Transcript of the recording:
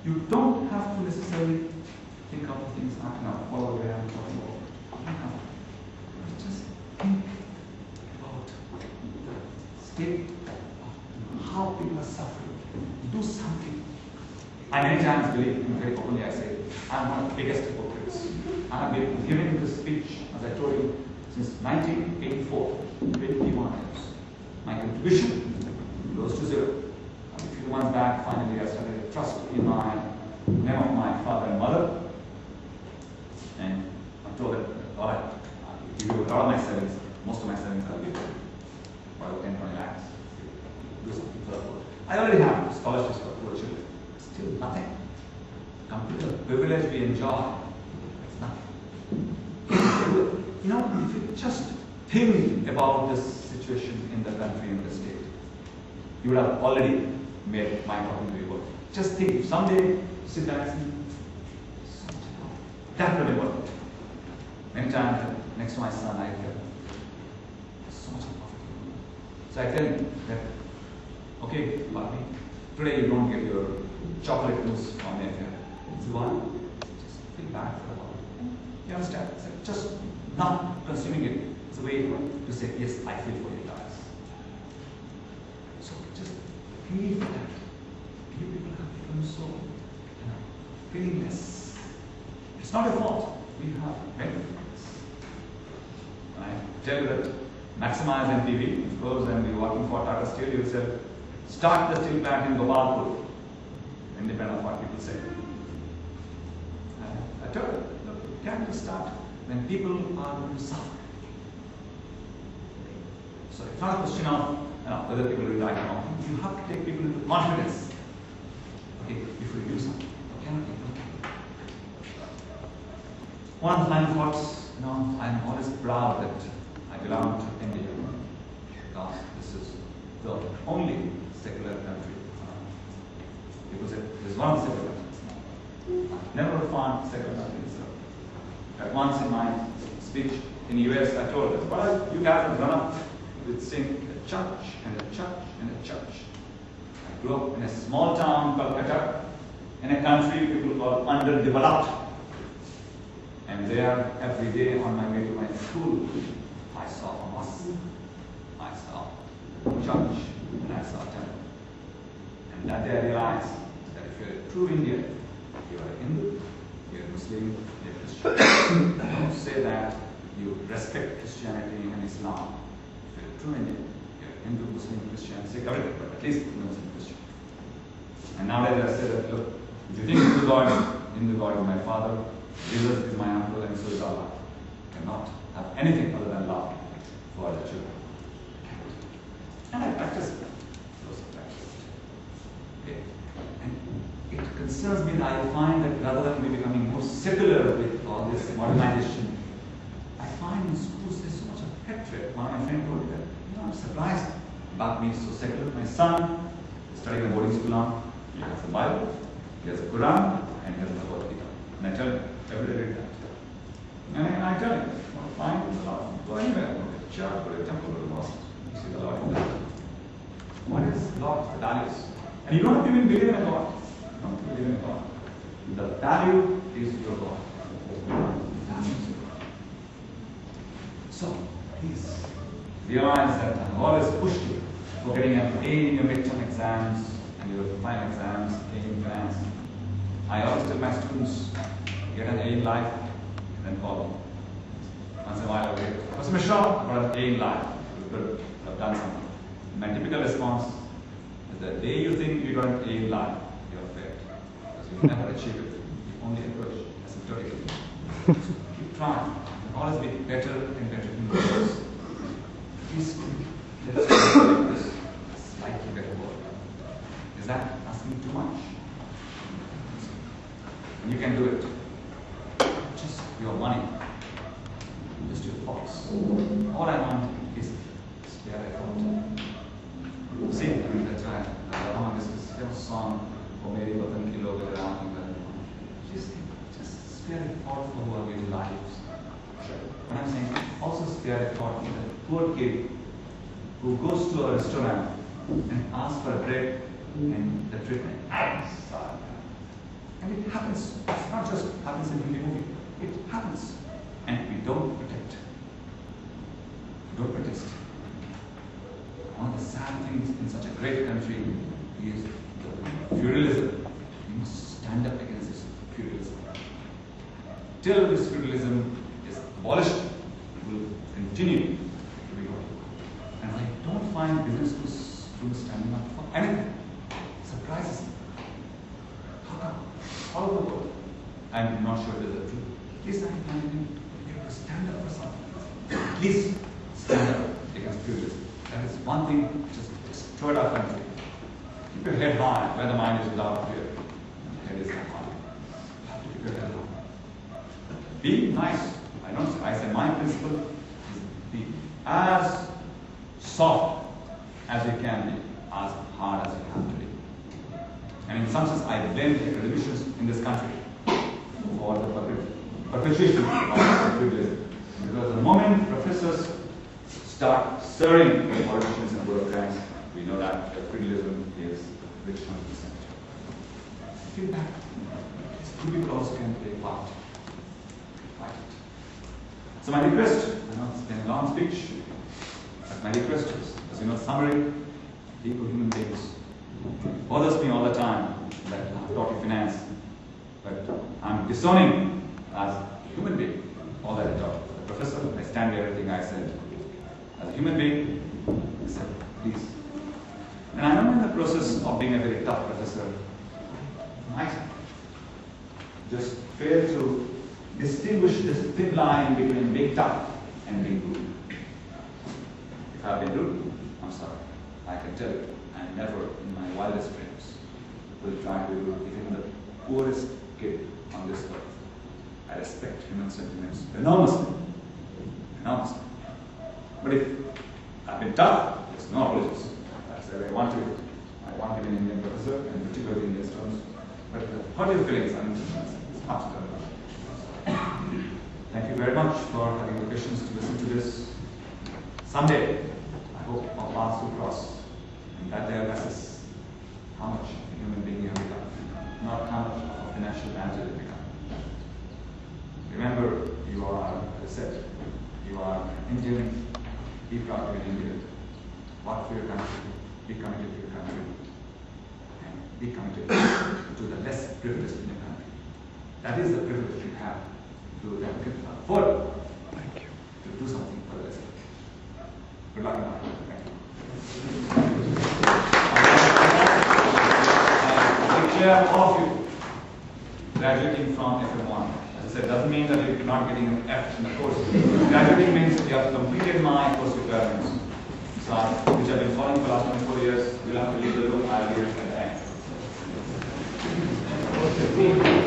You don't have to necessarily think of things all the way I'm talking about. You don't have to. Just think about the state of how people are suffering. Do something. I many times believe, very openly I say, I'm one of the biggest hypocrites. I have been giving this speech, as I told you, since 1984, 21 years. My contribution goes to zero. A few months back, finally, I started a trust in my name of my father and mother. And I told them, all right, I'll give you a lot of my savings. Most of my savings I'll give you. About 10, 20 lakhs. Do something for the poor. I already have scholarships for poor children. Still nothing. Compared to the privilege we enjoy, it's nothing. You know, if you just think about this situation in the country and the state, you would have already made my talking to you work. Just think, if someday you sit down and say, that will be worth it. Many times, next to my son, I tell him, there's so much profit. So I tell him that, okay, Bobby, today you don't get your chocolate mousse from Mayfair. It's one. Just feel bad for a while. You understand? It's like just not consuming it is a way to say, yes, I feel for you guys. So just feel that. You people have become so feelingless. It's not your fault. We have many things. I tell you that maximize MPV, of course, and you're working for Tata Steel, you say, start the steel plant in Gopalpur, independent of what people say. I tell you, look, you can't just start when people are going to suffer. So it's not a question of whether people will die or not. You have to take people into confidence. Okay, if we do something, cannot be done. One of the final thoughts, I'm always proud that I belong to India because this is the only secular country. Because it is one of the secular countries. I've never found secular countries. At once in my speech in the US, I told them, well, you guys have grown up with saying a church and a church and a church. I grew up in a small town called Calcutta, in a country people call underdeveloped. And there, every day on my way to my school, I saw a mosque, I saw a church, and I saw a temple. And that day I realized that if you're a true Indian, you are a Hindu, you're a Muslim, you're a Christian. Don't say that you respect Christianity and Islam. If you're a true Indian, you're a Hindu, Muslim, Christian, Sikh, everything, but at least Muslim, Christian. And nowadays I say that, look, if you think Hindu God is my father, Jesus is my uncle, and so is Allah. I cannot have anything other than love for the children. And I practice it. Those are practiced. Okay. And it concerns me that I find that rather than me becoming more secular with all this modernization, I find in schools there's so much of hatred. One of my friends told me that, I'm surprised about me so secular. My son is studying in a boarding school now. He has the Bible, he has the Quran, and he has the Bhagavad Gita. And I tell him, every day read that. And I tell him, find the Lord. Go anywhere, go to church, go to a temple, go to a mosque. You see the Lord in that. What is Lord's values? And you don't have to even believe in a God. You don't have to believe in a God. The value is your God. So, please realize that I've always pushed you for getting an A in your midterm exams and your final exams, A in finance. I always tell my students, get an A in life, and then call me. Once in a while, I will get, Professor Mishra, I've got an A in life. Good, I've done something. My typical response is the day you think you got an A in life, you're failed. Because you never achieve it. You only approach asymptotically. So keep trying. You'll always be better and better in the course. Please, let's make this a slightly better world. Is that asking too much? And you can do it. Just your money, just your thoughts. All I want is spare effort. See, I mean, that's why this is a song for Mary Batan Kilo just spare effort for who are living lives. When I'm saying also spare effort for the poor kid who goes to a restaurant and asks for a bread and the treatment. And it happens. It's not just happens in Hindi movie. It happens. And we don't protect. We don't protest. One of the sad things in such a great country is the feudalism. We must stand up against this feudalism. Till this feudalism is abolished, it will continue to be going. And I don't find business schools standing up for anything. It surprises me. How come? All over the world. I'm not sure it is the truth. At least I'm finding we have to stand up for something. At least stand up against feudalism. That is one thing which has destroyed our country. Keep your head high where the mind is without fear. The head is not high. You have to keep your head high. Be nice. I say my principle is be as soft as you can be, as hard as you have to be. And in some sense, I blame the academicians in this country for the perpetuation of feudalism. Because the moment professors start stirring the politicians and bureaucrats, we know that the feudalism is rich 100%. Feel that two people also can play a part. Fight it. So my request, I know it's been a long speech, but my request is, as you know, summary, people, human beings. It bothers me all the time that I've taught you finance, but I'm disowning as a human being all that I taught. As a professor, I stand by everything I said. As a human being, I said, please. And I am in the process of being a very tough professor. I just fail to distinguish this thin line between being tough and being rude. If I've been rude, I'm sorry. I can tell you, I never in my wildest dreams will try to be rude, even the poorest kid on this earth. I respect human sentiments enormously. Enormously. But if I've been tough, there's no apologies. That's the way I want to be. I want to be an Indian professor, and particularly in these terms. But hurt your feelings, it's not so good. Thank you very much for having the patience to listen to this. Someday, I hope our paths will cross, and that day assess how much a human being you have become, not how much of a financial manager you become. Remember, you are, as I said, you are Indian. Be proud to be Indian. Work for your country. Be committed to your country. And be committed to the less privileged in your country. That is the privilege you have to that can afford to do something for the less. Good luck in life. Thank you. I declare all of you graduating from FM1. As I said, doesn't mean that you're not getting an F in the course. Graduating means that you have completed my course requirements. So, which I've been following for the last 24 years. You'll have to leave the room. I'll be here at the end.